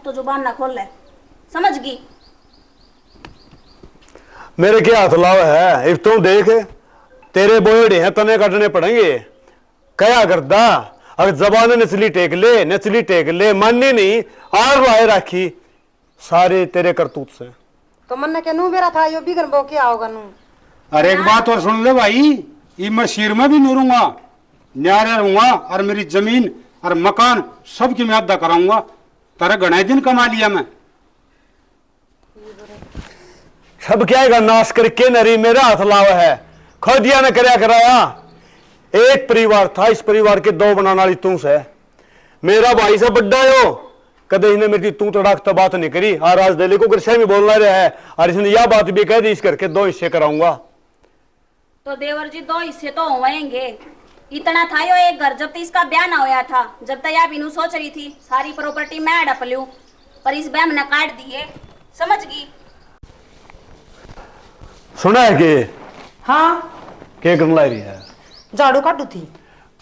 तो जुबान ना खोल ले, समझ गई? मेरे क्या हाथ लाव है, इफ तुम देख तेरे बोयड़े हैं तने काटने पड़ेंगे। क्या करता अगर जबान नचली टेक ले माननी नहीं आर लाए राखी सारे तेरे करतूत से। तो मन के नू मेरा था यो बिगन बो क्या होगा नू। अरे एक बात और सुन ले भाई, ये मैं सिर में भी नूरूंगा, न्यारा रहूंगा और मेरी जमीन और मकान सबकी मैं अदा कराऊंगा। तेरे घने दिन कमा लिया मैं। सब क्या नाश करके नरी मेरा हाथ लावा है, खोदिया ने करया कराया। एक परिवार था, इस परिवार के दो बनाने वाली तू से। मेरा भाई से बड्डा हो, कदे इसने मेरी तू तड़ाक तो बात नहीं करी। और आज दिल्ली को गुस्से में बोलना रहा है और इसने यह बात भी कह दी इस करके 2 हिस्से कराऊंगा। तो देवर जी 2 हिस्से तो होएंगे। इतना था यो एक घर, जब तक इसका ब्याह ना होया था, जब तक यह बिनू सोच रही थी सारी प्रॉपर्टी मैं हड़प लूं, पर इस ब्याह ने काट दिए, समझ गई? सुना है कि हाँ क्या करने लाई रही है? झाड़ू काटू थी।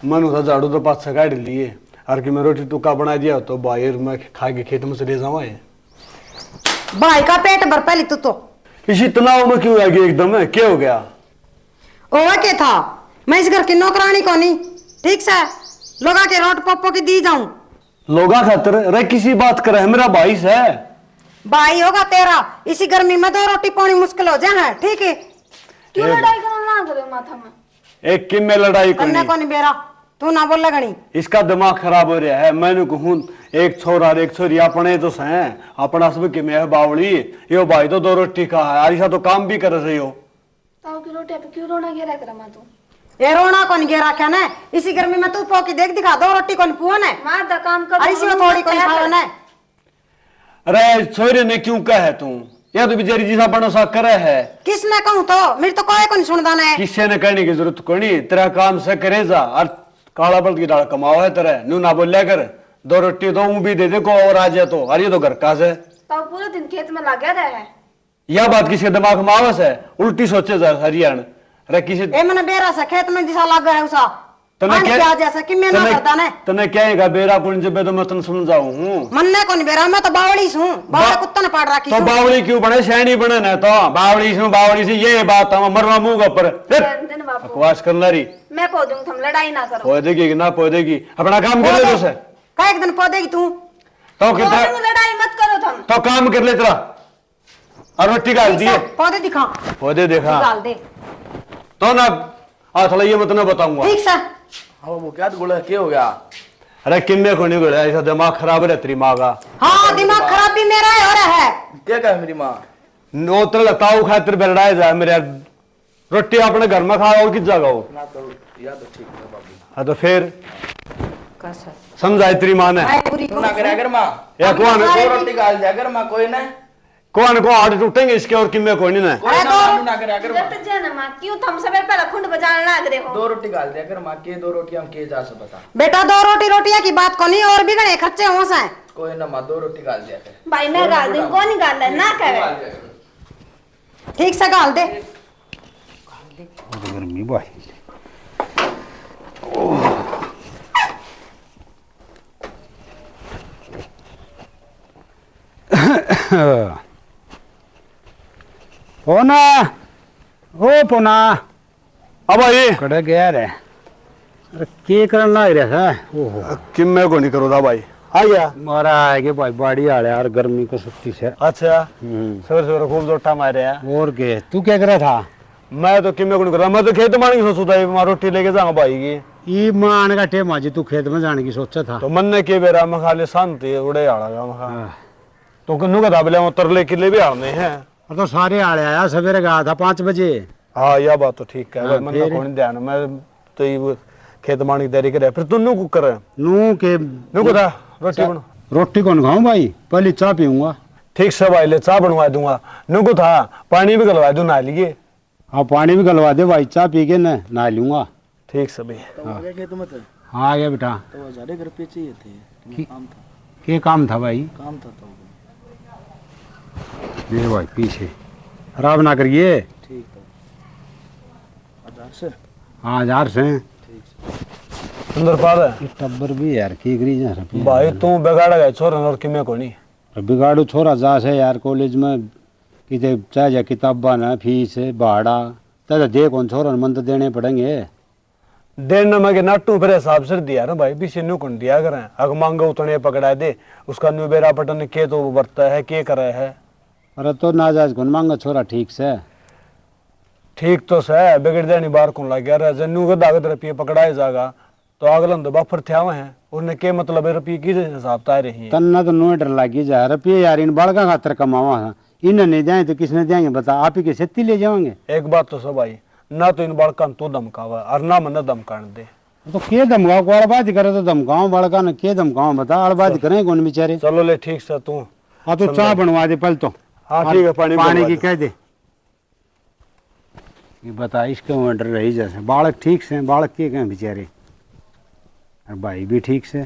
मन था झाड़ू तो पास से काट लिए और कि मैं रोटी टुक्का बना दिया तो बाहर मैं खा के खेत में से ले जाऊँ। भाई का पेट भर पहली तो इसी तनाव में क्यों आ गई एकदम? क्या हो गया? ओवा के था, मैं इस घर की नौकरानी को नहीं, ठीक से लोगा के रोट पप्पो की दी जाऊं। लोगा खातर रे किसी बात करे है, मेरा भाई है। भाई होगा तेरा, इसी गर्मी में 2 रोटी पानी मुश्किल हो जाए, ठीक है? क्यों लड़ाई करना ना करे माथा में? एक किम में लड़ाई करने को नहीं बेरा, तू ना बोल लगनी। इसका दिमाग खराब हो रहा है। मैंने कहूं एक छोरा और एक छोरी अपने तो हैं, अपना सब कि मैं बावली यो भाई तो 2 रोटी का है, आरिशा तो काम भी कर रही हो। ताऊ की रोटी पे क्यों रोना घेरा कर मा तू? ये रोना कौन गे रखा ना, इसी गर्मी में तू पो की देख दिखा 2 रोटी कौन पुआ ने मां दा काम कर, अरे इसमें थोड़ी कोई खाओ ना। अरे छोरे ने क्यों कहे तू? ये तो बेचारी जिसा बनो सा करे है। किसने कहूं तो मेरी तो कोई को नहीं सुनदा ने। किसी ने कहने की जरूरत कोई नहीं, तेरा काम से करे जा और काला बल्द की दाल कमाओ है तेरे नू ना बोलिया कर। 2 रोटी तो भी दे दे को और आ जाए तो, अरे ये तो घर का से। ताऊ पूरे दिन खेत में लगा रहा है। यह बात किसके दिमाग में आवस है? उल्टी सोचे जा हरियाणा। अरे किसी ए मने बेरा से खेत में जिसा लगा है उसा तने क्या जैसा कि मैं ना करता ने। तने कहेगा बेरा कुन जब तो मैं तन समझाऊं हूं। मन्ने को नहीं बेरा, मैं तो बावड़ी हूं, बावड़ी कुत्ता ने पाड़ रखी। तो बावड़ी क्यों बने? सैनी बने ना तो बावड़ी से ये बात हम मरवा मुंह के ऊपर बकवास करना रही। मैं पो दूंगा, तुम लड़ाई ना करो। पो देगी कि ना पो देगी, अपना काम कर ले। तुझसे का एक दिन पो देगी तू तो कितना लड़ाई मत करो तुम, तो काम कर ले तेरा और रोटी डाल दिए पौधे दिखा, पौधे देखा डाल दे तो ना हाथ लाइए मत ना बताऊंगा। ठीक से। वो क्या गुड़ा क्या हो गया? अरे किन्ने को नहीं गया, ऐसा दिमाग खराब है तेरी माँ का। हाँ दिमाग खराब भी मेरा है और है। क्या कहा मेरी माँ? नोतर लताऊ खातिर बेलड़ाए जाए मेरे रोटी अपने घर में खाओ और किस जगह हो ना तो या तो ठीक है बाबू। हाँ तो फिर कैसा समझाई तेरी माँ ने? तू ना करे अगर माँ या कौन 2 रोटी गाल दे अगर माँ कोई ना कौन को हाथ टूटेंगे इसके और किम्मे कोई नहीं ना। कोई ना ना करे अगर माँ जट जाना मां, क्यों तुम सब पहले खुंड बजाने लग रहे हो? 2 रोटी गाल दे अगर माँ के 2 रोटी हम के जा से बता। बेटा 2 रोटियां की बात को नहीं, और भी गणे खर्चे हो से। कोई ना माँ 2 रोटी गाल दिया कर। भाई मैं गाल दूं, कौन नहीं गाल ना करे। ठीक से गाल दे। गर्मी भाई पोना ओ पोना अब भाई कड़े गया रे। अरे के करना लग रहा था? ओहो किम्मे को नहीं करो था भाई। आ गया मारा है कि भाई बाड़ी आले यार गर्मी को सख्ती से। अच्छा सवेरे सवेरे खूब जोटा मारे हैं। और के तू क्या कर रहा था? मैं तो किम्मे को नहीं कर रहा, मैं तो खेत मारने की सोचता था रोटी लेके जाऊंगा भाई की। ई मान का टेम आज तू खेत में जाने की सोचा था? तो मन ने के बेरा मैं खाली शांति उड़े आड़ा मैं तो कन्नू का दाबले तरले किले भी आने हैं। तो सारे आले आया, सवेरे गया था 5 बजे। हाँ यह बात तो ठीक है। हाँ, मन ना कौन ध्यान मैं तो ये खेत मारने की तैयारी करे फिर तू नू कर नू के नू को था रोटी बनो। रोटी कौन खाऊं भाई, पहले चाय पीऊंगा। ठीक से भाई ले चाय बनवा दूंगा। नू को था पानी भी गलवा दूं ना लिए। हाँ पानी भी गलवा दे भाई, चाय पी के न नहा लूंगा। ठीक से भाई। हाँ आ गया बेटा। तो हजारे घर पे चाहिए थे, काम था। क्या काम था भाई? काम था तो ये भाई पीछे खराब ना करिए। ठीक है 1000 से। हाँ 1000 से सुंदर पाद है टब्बर भी यार की करी जा रहा भाई तू बिगाड़ गए छोरे और किमे को नहीं। बिगाड़ू छोरा जा से यार कॉलेज में किते चाहे किताबा ना फीस भाड़ा तो दे कौन छोरा मन तो देने पड़ेंगे। देना मैं नाटू फिर हिसाब से दिया ना भाई पीछे न्यू कौन दिया करें अग मांगो उतने पकड़ा दे उसका न्यू बेरा पटन के तो बरता है के करे है। अरे तो नाजायज कौन मांगा छोरा ठीक से ठीक तो सह बिगड़ देनी बार कौन लग गया जन्नू के दागत रुपये पकड़ाए जागा तो अगला तो बाफर थे हैं उन्हें के मतलब है रुपये की हिसाब ता रही है। तन्ना तो नो डर लगी जा रुपये यार इन बालका खातर कमावा है इन्हें नहीं जाए तो किसने जाएंगे बता आप ही के सेती ले जाओगे। एक बात तो सब आई ना तो इन बालका तो धमकावा और ना मन धमकाने दे तो के धमकाओ को अड़बाजी करे तो धमकाओ बालका ने के धमकाओ बता अड़बाजी करें कौन बेचारे। चलो ले ठीक से तू हाँ तो चाय बनवा दे पहले तो। हाँ ठीक है पानी पानी की कह दे ये बता इसके ऑर्डर रही जैसे बालक ठीक से बालक के कहें बेचारे और भाई भी ठीक से।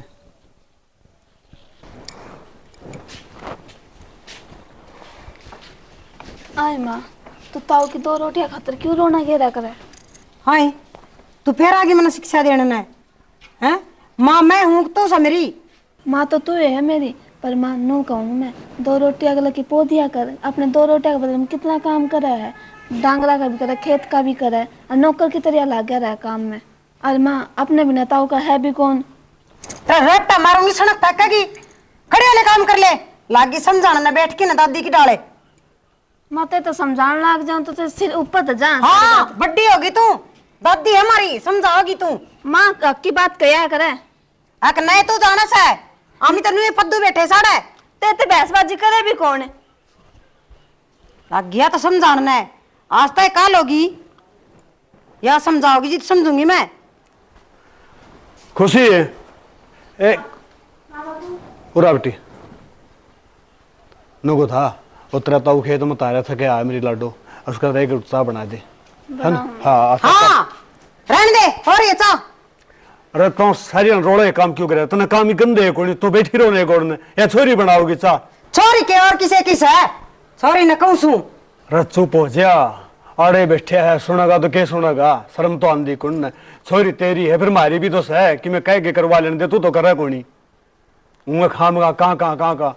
आय माँ तो ताऊ की 2 रोटियां खातर क्यों रोना घेरा करे। हाय तू फिर आगे मैंने शिक्षा देने ना है माँ मैं हूँ तू सा मेरी माँ तो तू है मेरी पर माँ नू कहूँ मैं 2 रोटियां अगला की पो दिया कर अपने 2 रोटियां के बदले में कितना काम करा है डांगरा का भी करे खेत का भी करे और नौकर की तरह लाग गया है काम में। और माँ अपने बिना ताऊ का है भी कौन। रट्टा मारूंगी सड़क फेंकेगी खड़े वाले काम कर ले लागी समझाना ना बैठ के ना दादी की डाले। माँ तो समझाने लाग जाऊं तो सिर ऊपर तो जा। हाँ बड्डी होगी तू दादी है हमारी समझाओगी तू। माँ की बात कया करे अक नहीं तू जाना सा आमी तनु ये पद्दू बैठे साड़े ते बहसबाजी करे भी कौन है। लग गया तो समझाना है आज तक काल होगी या समझाओगी जी समझूंगी मैं। खुशी है ए पूरा बेटी नुको था उतरा तो खेत में तारा था क्या मेरी लाडो उसका एक उत्साह बना दे है ना। हाँ हाँ रहने दे और ये चा अरे तो सारी रोड़े काम क्यों करे तूने काम ही गंदे है कोई तो बैठी रहो गोड़ने या छोरी बनाओगी चा छोरी के और किसे किस है छोरी न कहूँ सू अरे चुप हो जा अरे बैठे है सुनेगा तो क्या सुनेगा शर्म तो आंधी कुंड छोरी तेरी है फिर मारी भी तो है कि मैं कह के करवा लेने दे तू तो करे कोनी मैं खामगा कहाँ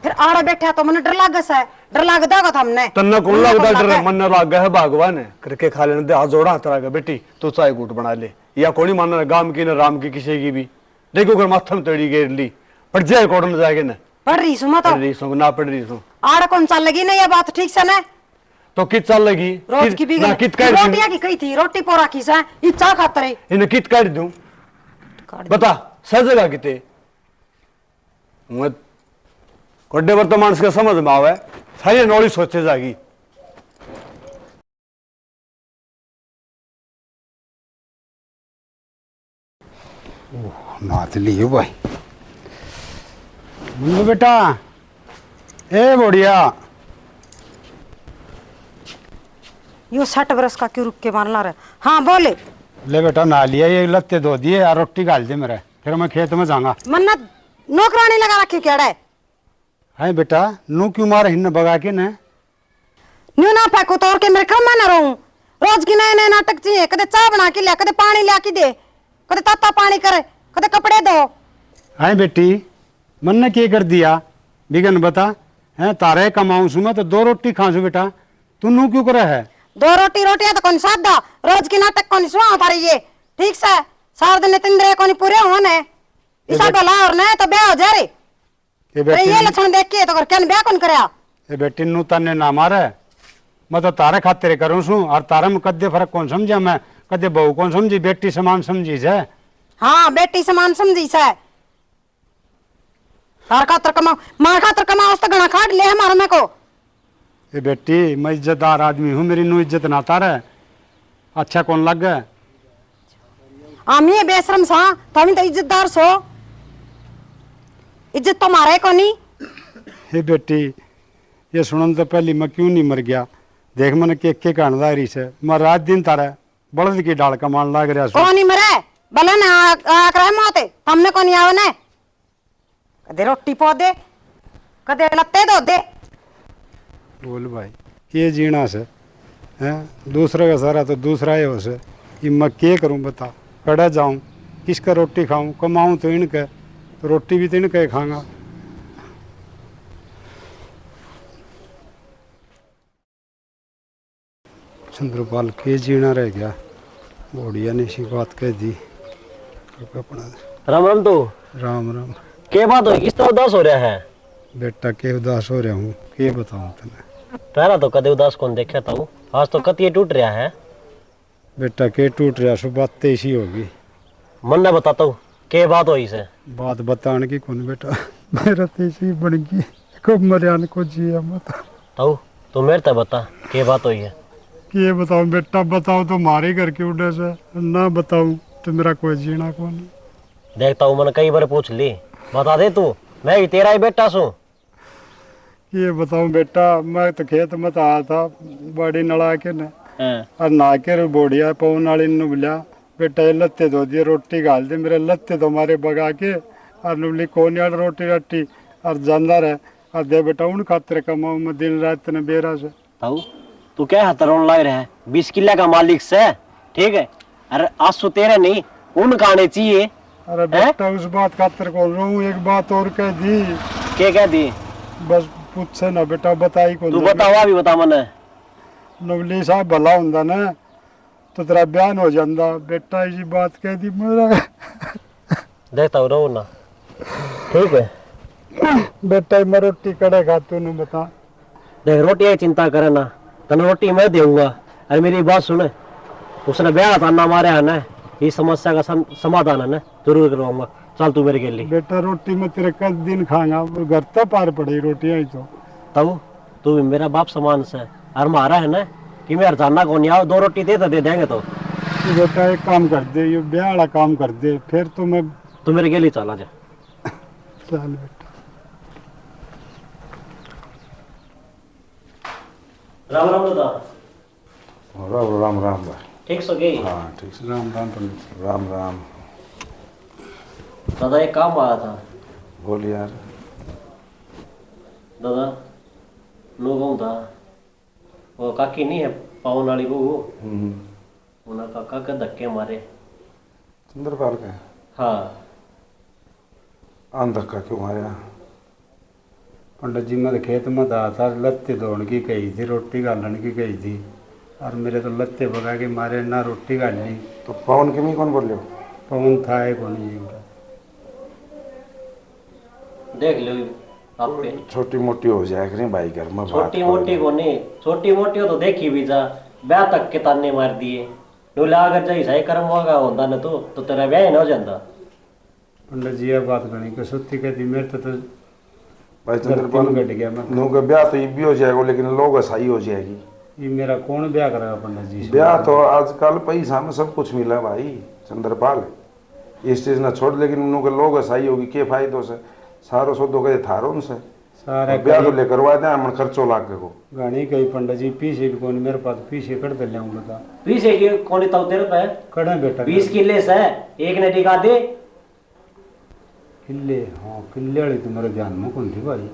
फिर आड़ा बैठा तो मन डर लाग सा डर लाग दागा था हमने तन्ना कौन लगता डर मन लाग गया है भगवान करके खा लेने दे हाथ जोड़ा हाथ रहा बेटी तू चाय कूट बना ले या कोनी मानना गाम की ना राम की किसी की भी देखो अगर माथा में तड़ी गेर ली पड़ जाए कोर्ट में जाएगा ना पढ़ रही सू मत पढ़ रही सू ना पढ़ रही सू आड़ा कौन चल लगी ना ये बात ठीक से ना तो कित चल लगी रोज की भी कित काट रोटियां की कही थी रोटी पोरा की सा इच्छा खातर है इन्हें कित काट दूं बता सजेगा किते मैं कोड्डे वर्तमान से समझ में आवे सारी नौली सोचे जागी नाथ लियो भाई मुन्नू बेटा ए बढ़िया यो 60 बरस का क्यों रुक के मारना रहा। हाँ बोले ले बेटा ना लिया ये लत्ते धो दिए और रोटी गाल दे मेरे फिर मैं खेत में जाऊंगा। मन्ना नौकरानी लगा रखी क्या है बेटा नू क्यों मारे हिन्न बगा के न न्यू ना फेंको तो और के मेरे काम ना रहूं रोज की नए नए नाटक चाहिए कदे चाय बना के ले कदे पानी ला के दे कदे ताता पानी करे कदे कपड़े धो। है बेटी मन ने क्या कर दिया बिगन बता है तारे कमाऊं सु मैं तो 2 रोटी खाऊं बेटा तू नू क्यों करे है 2 रोटियां तो कौन सादा रोज की नाटक कौन सुना होता रही है ठीक से सार दिन तिंद्रे कौन पूरे होने इसा भला और नहीं तो ब्याह हो जा रे ये लक्षण देख के तो कर क्या ब्याह कौन करया ये बेटी नू तने ना मारे मैं तो तारे खातिर करूं सु और तारे में कदे फर्क कौन समझा मैं कदे बहू कौन समझी बेटी समान समझी से। हाँ बेटी समान समझी से तार खातर कमाओ मार खातर कमाओ तो घना खाट ले हमारा में को। ये बेटी मैं इज्जतदार आदमी हूँ मेरी नू इज्जत ना तारे अच्छा कौन लग गए हम ये बेशरम सा तो हम तो इज्जतदार सो इज्जत तो मारे को नहीं। हे बेटी ये सुनन तो पहली मैं क्यों नहीं मर गया देख मैंने के कानदा रही से मैं रात दिन तारा बड़द की डाल कमान लाग रहा कौन नहीं मरे भले ना आकर माते हमने कौन आवे ने कदे रोटी पो दे कदे लत्ते धो दे। बोल भाई ये जीना से हैं दूसरे का सारा तो दूसरा ही हो से ये मैं क्या करूं बता कड़ा जाऊं किसका रोटी खाऊं कमाऊं तो इनके तो रोटी भी तो इनके खाऊंगा। चंद्रपाल के जीना रह गया, बढ़िया ने सी बात कह दी अपना। राम राम। तो राम राम। के बात हो, किस तरह उदास हो रहा है? बेटा के उदास हो रहा हूँ, के बताऊँ तुम्हें। पहला तो कदे उदास कौन देखा था, आज तो कतिये टूट रहा है। बेटा के टूट रहा, सो बात ऐसी होगी। मन ने बताता हूँ के बात हो इसे। बात बताने की कौन बेटा, मेरा तो ऐसी बन गई, कब मरियान को जिया मत। ताऊ तू मेरे ते बता के बात हुई है। ये बताओ बेटा, बताओ तो मारे घर के उड़े से, ना बताऊं तो मेरा कोई जीना कौन। देखता हूँ, मैंने कई बार पूछ ली, बता दे तू, मैं भी तेरा ही बेटा सू। ये बताऊं बेटा, मैं तो खेत में आया था, बड़ी नला के न और ना के बोड़िया पवन वाली ने बोलिया बेटा ये लत्ते धो दिए, रोटी गाल दे। मेरे लत्ते तो मारे बगा के और नुबली कोनी वाली रोटी रट्टी और जानदार है और दे बेटा उन खातिर कमाऊं मैं दिन रात ने बेरा से। ताऊ तू क्या हाथ रोन लग रहा है, 20 किले का मालिक से, ठीक है। अरे आंसू तेरे नहीं उन गाने चाहिए। अरे बेटा उस बात खातिर कौन रहूं, एक बात और कह दी। क्या कह दी? बस पूछ ना बेटा, बताई कौन। तू बतावा भी बता मने। नवली साहब भला हुंदा ना तो तेरा बयान हो जाता, बेटा ऐसी बात कह दी मेरा। देखता हूँ रो ना, ठीक है। बेटा मैं रोटी कड़े खातू न बता। देख रोटी की चिंता करे ना, तने रोटी मैं दूंगा। अरे मेरी बात सुन, उसने ब्याह ताना मारे है ना, इस समस्या का समाधान है ना जरूर करवाऊंगा। चल तू मेरे के लिए। बेटा रोटी मैं तेरे कल दिन खाऊंगा, घर तक पार पड़ी रोटी आई तो। तब तू भी मेरा बाप समान से, और मारा है ना कि मैं हरजाना को नहीं आओ, 2 रोटी दे देंगे। तो बेटा एक काम कर दे, ये ब्याह वाला काम कर दे, फिर तो मैं। तू मेरे के लिए चला जा। चल बेटा। राम राम दादा। राम राम राम भाई। ठीक सो गई? हाँ ठीक से। राम राम पंडित। राम राम। दादा एक काम आया था। बोल यार। दादा लोगों था वो काकी नहीं है पावन वाली वो, उन्हें काका के धक्के मारे। चंद्रपाल के? हाँ। आन धक्का क्यों मारा? पंडित जी मैं खेत में था, लत्ते धोने की कही थी, रोटी गालन की कही थी और मेरे तो लत्ते भगा के मारे, ना रोटी गाली। तो पवन के में कौन बोल रहे हो? पवन था है कौन जी? देख लो आप पे। छोटी मोटी हो जाए करें भाई घर में। छोटी मोटी को नहीं, छोटी मोटी हो तो देखी भी जा, ब्याह तक के ताने मार दिए। नूला अगर जाई सही कर्म होगा होता न तो तेरा ब्याह न हो जाता। पंडित जी ये बात करनी को सत्य कहती, मेरे तो भाई चंद्रपाल घट गया। मैं नू का ब्याह तो ये भी हो जाएगा, लेकिन लोग सही हो जाएगी। ये मेरा कौन ब्याह करेगा पंडित जी? ब्याह तो आजकल पैसा में सब कुछ मिला भाई चंद्रपाल, इस चीज ना छोड़। लेकिन उन के लोग सही होगी के फायदों से, सारो सौदो के थारो उनसे सारा ब्याह तो लेकर करवा दे मन खर्चो लाग को गाड़ी कही पंडित जी पीछे भी कौन मेरे पास, पीछे कर दे ले बता। पीछे की कौन ताऊ तेरे पे? कड़े बेटा 20 किले से एक ने टिका दे। किले? हाँ किले वाली तुम्हारे ध्यान में कौन थी भाई?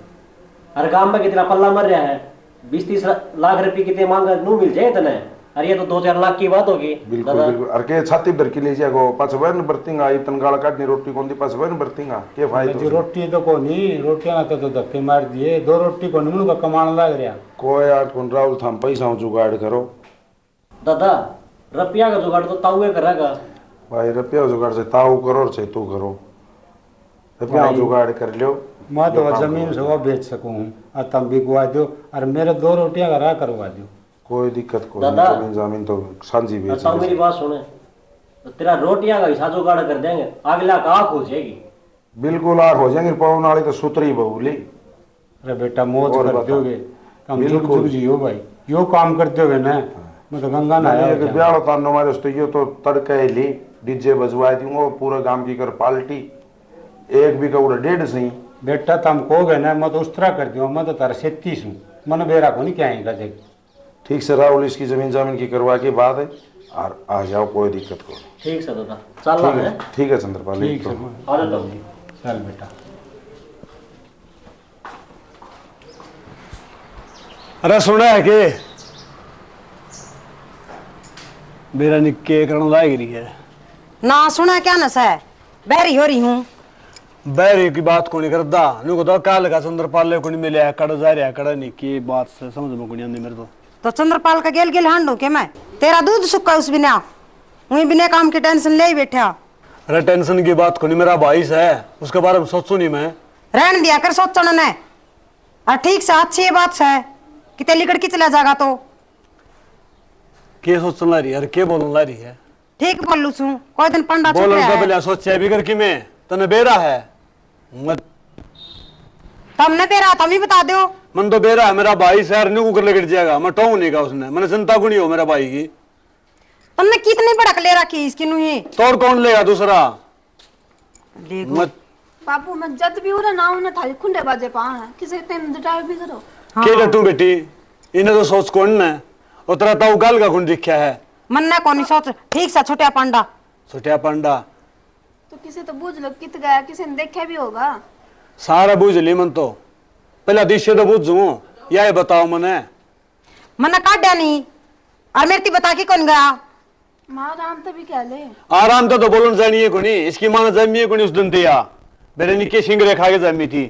हर गांव में कितना पल्ला मर रहा है, 20-30 लाख रुपए कितने मांग नू मिल जाए तने। अरे ये तो 2-4 लाख की बात होगी। बिल्कुल बिल्कुल। अरे के छाती भर के ले जाएगो, पास वैन बरतींगा, ये तनगाल काटनी रोटी कौन दी पास वैन बरतींगा के फायदा? जी रोटी तो कोनी, रोटियां तो धक्के मार दिए, 2 रोटी कोनी मुझे कमाने लग रहा। कोई यार कौन राहुल थाम पैसा जुगाड़ करो। दादा रुपया का जुगाड़ तो ताऊ करेगा भाई, रुपया जुगाड़ से ताऊ करो चाहे तू करो, रुपया जुगाड़ कर लो। मैं तो जमीन से वो बेच सकूँ और तुम बिकवा दो और मेरे 2 रोटियां का राह करवा दो। कोई दिक्कत कोई दादा, नहीं, जमीन जमीन तो सांझी बेच। ताऊ मेरी बात सुने, तो तेरा रोटियां का हिसाब जुगाड़ कर देंगे, अगला का आँख हो जाएगी। बिल्कुल आर हो जाएंगे। पवन वाली तो सुतरी बहुली। अरे बेटा मौज और कर बता। दोगे, कम जुग बिल्कुल। जुग जियो भाई, यो काम करते हो ना। मैं तो गंगा नहाया नहीं, ब्याह होता हमारे तो ये तो तड़के ली डीजे बजवा दूंगा, पूरा गांव की कर पाल्टी, एक भी कौड़ा 1.5 सही। बेटा तुम कहोगे ना मैं तो उस तरह कर दूँ, मैं तो तारा 37 हूँ, मन बेरा को नहीं क्या है। ठीक से राहुल इसकी जमीन जमीन की करवा के बाद है और आ जाओ, कोई दिक्कत को नहीं। ठीक से दादा चल रहा है। ठीक है चंद्रपाल। ठीक है अरे ताऊ चल बेटा। अरे सुना है के मेरा निक्के करण लाग रही है ना सुना क्या नशा है, बैरी हो रही हूँ। बैरी की बात को नहीं करता, नु को तो काल का चंद्रपाल को नहीं मिले, कड़ जा रहा कड़ नहीं की बात से समझ में को नहीं आंदी मेरे तो। तो चंद्रपाल का गेल गेल हांडू के मैं तेरा दूध सुक्का उस बिना वही बिना काम की टेंशन ले ही बैठा। अरे टेंशन की बात कोनी, मेरा भाई है उसके बारे में सोचू नहीं मैं। रहन दिया कर सोचने ने। और ठीक से अच्छी बात है कि ते लिकड़ के चला जाएगा तो के सोचन ला रही है, अरे के बोलन ला रही है। ठीक बोलू छू कोई दिन पंडा चुप बोलन रहा से है। पहले सोचे भी कर कि मैं तने बेरा है मत तुमने पेरा तुम ही बता दो। मन तो बेरा है, मेरा भाई शहर न्यू कुकर लेकर जाएगा, मैं टोंग नहीं का उसने, मैंने चिंता को नहीं हो मेरा भाई की। तुमने कितनी भड़क ले रखी इसकी नुही तोड़ कौन लेगा दूसरा देखो। मत बापू मैं जब भी उरे ना उन्हें थाली खुंडे बाजे पा है किसी टाइम ड्राइव भी करो। के डटू बेटी, इन्हें तो सोच कौन ने उतरा ताऊ गाल का गुण दिखा है। मन ने कौन सोच ठीक सा छोटा पंडा छोटिया पंडा तो किसी तो बूझ लो कित गया, किसी ने देखा भी होगा। सारा बूझ ली मन तो, पहला दिशे तो बूझू या बताओ मने। मन काटा नहीं और मेरे बता के कौन गया। माँ आराम तो भी कह ले। आराम तो बोलन जानिए को नहीं, इसकी मां ने जमी को नहीं उस दिन दिया मेरे निके सिंगरे खा के जमी थी।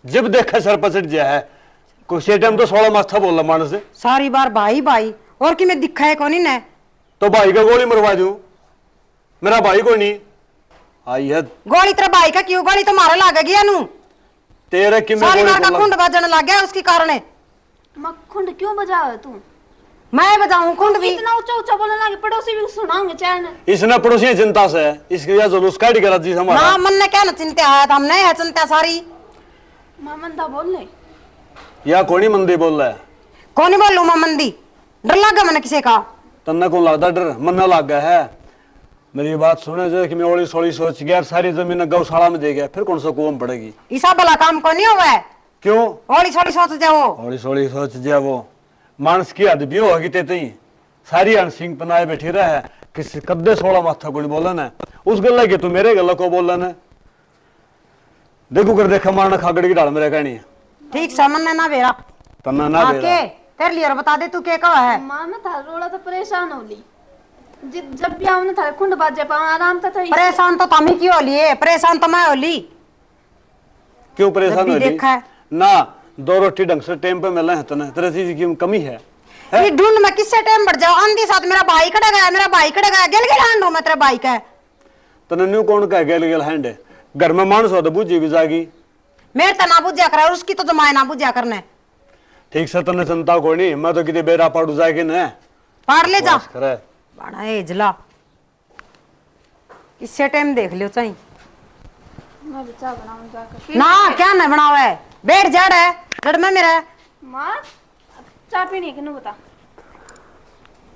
जब देखा सर पचट जाए है कुछ टाइम तो 16 माथा बोला मानस से सारी बार भाई भाई और कि मैं दिखा है कौन ही ने तो भाई का गोली मरवा दूं, मेरा भाई को नहीं आई है। गोली तेरा भाई का क्यों, गोली तो मारा लाग गया नू तेरे कि मैं सारी बार का गोली खुंड बजने लग गया उसकी कारण है। माँ खुंड क्यों बजा है तू? मैं बजाऊं खुंड भी। इतना ऊंचा ऊंचा बोलने लगे पड़ोसी भी सुनाओगे चैन। इसने पड़ोसी चिंता से इसके या जुलूस काट गलत जी हमारा। ना मन ने क्या ना चिंता है, हमने है चिंता सारी। माँ मंदा बोल ले या कोनी मंदी बोल रहा है। कौन ही बोलूं मैं मंदी, डर लगा मैंने किसी का। तन्ना को लगता डर मन लग गया है। मेरी बात सुने जो कि मैं ओली सोली सोच गया सारी जमीन गौशाला में दे गया, फिर कौन सा कुआं पड़ेगी। ऐसा भला काम को नहीं हुआ है। क्यों होली सोली सोच जाओ। ओली सोली सोच जा वो मानस की हद भी होगी ते तई सारी अनसिंग पनाए बैठी रहा है किसी कद्दे 16 माथा को बोलन है उस गल्ला के तू मेरे गल्ला को बोलन है। देखो कर देखा मारना खागड़ की डाल मेरे कहनी है। ठीक से मन ने ना बेरा तन्ना ना दे के तेरे लिए बता दे तू के कहा है। माँ मैं थार रोड़ा तो परेशान हो ली जब भी आऊँ थारे खुंड बाजे पा आराम तो थी। परेशान तो तुम ही क्यों हो लिए, परेशान तो मैं हो ली। क्यों परेशान जब भी हो देखा है। ना 2 रोटी ढंग से टाइम पे मिले हैं तने तेरे चीज की कमी है। ये ढूंढ में किससे टाइम बढ़ जाओ आंधी साथ मेरा भाई खड़ा गया, मेरा भाई खड़ा गया गेल गेल हांडो मैं तेरा भाई का। तने न्यू कौन का गेल गेल हैंड घर में मानस हो तो बुझी भी जागी। मेरे तो ना बुझा करा उसकी तो जमाए ना बुझा करने। ठीक से तने चिंता को नहीं, मैं तो कितने बेरा पड़ जाएगी न पार ले जा करे बड़ा एजला किससे टाइम देख लियो चाहिए मैं भी चाय बनाऊँ जाकर। ना क्या ना बनावा है, बैठ जड़ है जड़ में मेरा माँ चाय पीनी है कि नहीं बता।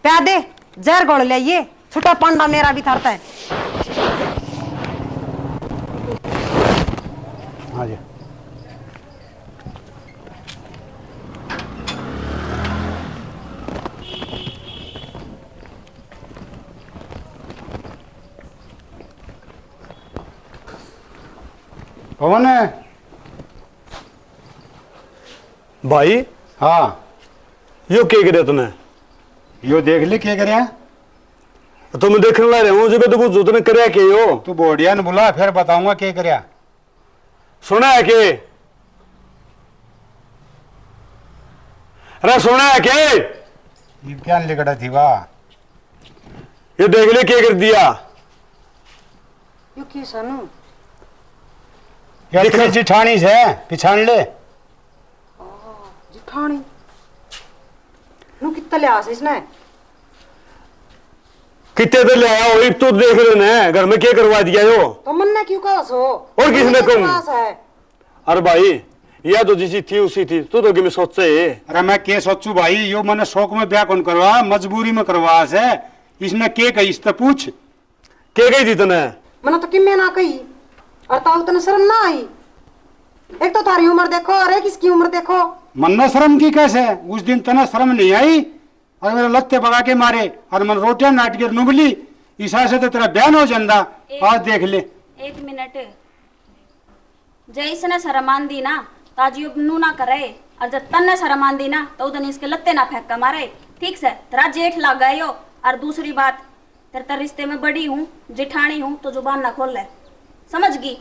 प्या दे जहर गोल ले ये छोटा पांडा मेरा भी थरता है। हाँ जी पवन है भाई। हाँ यो के करे तूने यो देख ले क्या करे। तो मैं देखने ला रहा हूँ जब तो बुझ तूने करे के यो तू बोडिया ने बुला फिर बताऊंगा क्या करे। सुना है के अरे सुना है के ये क्या लिखड़ा थी वाह ये देख ले क्या कर दिया। यो की सनु क्या तेरी जिठानी से पिछाड़ ले। जिठानी नु कितना ले आस इसने कितने तो ले आया हो तो देख रहे ने घर में क्या करवा दिया यो। तो मन ने क्यों कहा सो और किसने कहा? पास है। अरे भाई यह तो जिसी थी उसी थी तू तो कि मैं सोचे अरे मैं के सोचू भाई यो मैंने शौक में ब्याह कौन करवा मजबूरी में करवा से इसने के कही इससे पूछ के गई थी तने मैंने तो किम्मे ना कही और ताऊ तने शर्म ना आई। एक तो थारी उम्र देखो और एक इसकी उम्र देखो। मन्ना शर्म की कैसे उस दिन तना शर्म नहीं आई और मेरे लत्ते बगा के मारे और मन रोटियां नाट के नुबली ईसा से तो तेरा बयान हो जाता। आज देख ले 1 मिनट जैसे ने शरमान दी ना ताजी नू ना करे और जब तन ने शरमान दी ना तो उधर इसके लत्ते ना फेंक मारे। ठीक से तेरा जेठ लग गए हो। और दूसरी बात तेरे रिश्ते में बड़ी हूँ जिठानी हूँ तो जुबान ना खोल ले समझ गई।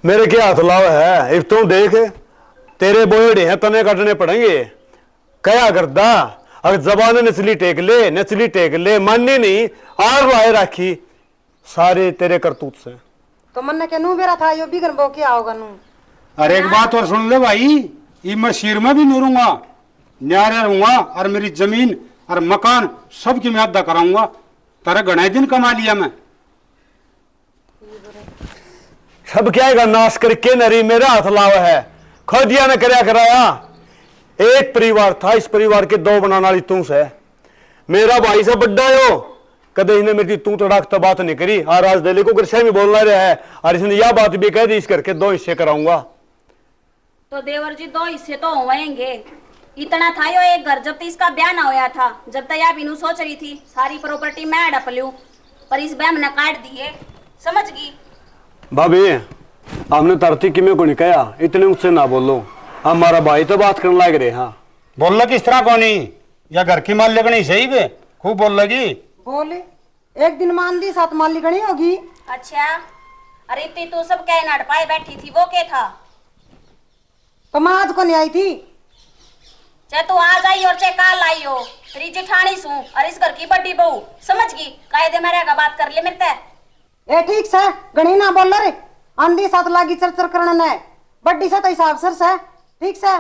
मेरे क्या हाथ लाव है एक तो देख तेरे बोयड़े हैं तने काटने पड़ेंगे कया करदा अगर जबान नचली टेक ले माननी नहीं आर लाए राखी सारे तेरे करतूत से। तो मन के नू बेरा था यो बिगन बो क्या होगा नू। अरे एक बात और सुन ले भाई, ये मैं सिर में भी नहीं रहूंगा, न्यारे रहूंगा और मेरी जमीन और मकान सबकी मैं अदा कराऊंगा। तारा घने दिन कमा लिया मैं। सब क्या है नाश करके नरी मेरा हाथ लावा है, खुदिया ने करया कराया। एक परिवार था, इस परिवार के दो बनाने वाली तू से। मेरा भाई से बड्डा हो, कदे इसने मेरी तू तड़ाक तो बात नहीं करी। और आज दिल्ली को गुस्से में बोलना रहा है और इसने यह बात भी कह दी इस करके 2 हिस्से कराऊंगा। तो देवर जी 2 हिस्से तो होएंगे। इतना था यो एक घर, जब तक इसका ब्याह ना होया था, जब तक या बिनू सोच रही थी सारी प्रॉपर्टी मैं हड़प लूं, पर इस ब्याह में काट दिए, समझ गई। भाभी हमने तरती कि मैं को नहीं कहा, इतने उससे ना बोलो, हमारा भाई तो बात करने लग रहे। हाँ बोल किस तरह कोनी या घर की माल लगनी सही बे, खूब बोल लगी। बोले एक दिन मान दी 7 मान लिखनी होगी। अच्छा, अरे इतनी तू सब कह नड़ पाए बैठी थी, वो क्या था? तो मैं आज को नहीं आई थी। चाहे तू आज आई और चाहे काल आई हो, तेरी जेठानी सू और इस घर की बड़ी बहू, समझ गई। कायदे में रहेगा, बात कर ले मेरे ते। ए ठीक से गणी ना बोल रे, आंधी साथ लागी चरचर करना न बड्डी से तो हिसाब सर से ठीक से।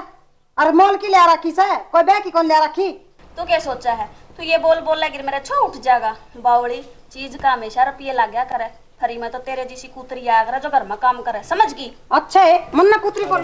अरे मोल की ले रखी से, कोई बे की कौन ले रखी। तू क्या सोचा है? तू ये बोल लगी मेरा छो उठ जाएगा। बावड़ी चीज का हमेशा रुपये लग गया करे, फरी में तो तेरे जैसी कुतरी आया करे जो घर में काम करे, समझ गई। अच्छा है मन ना कुतरी बोल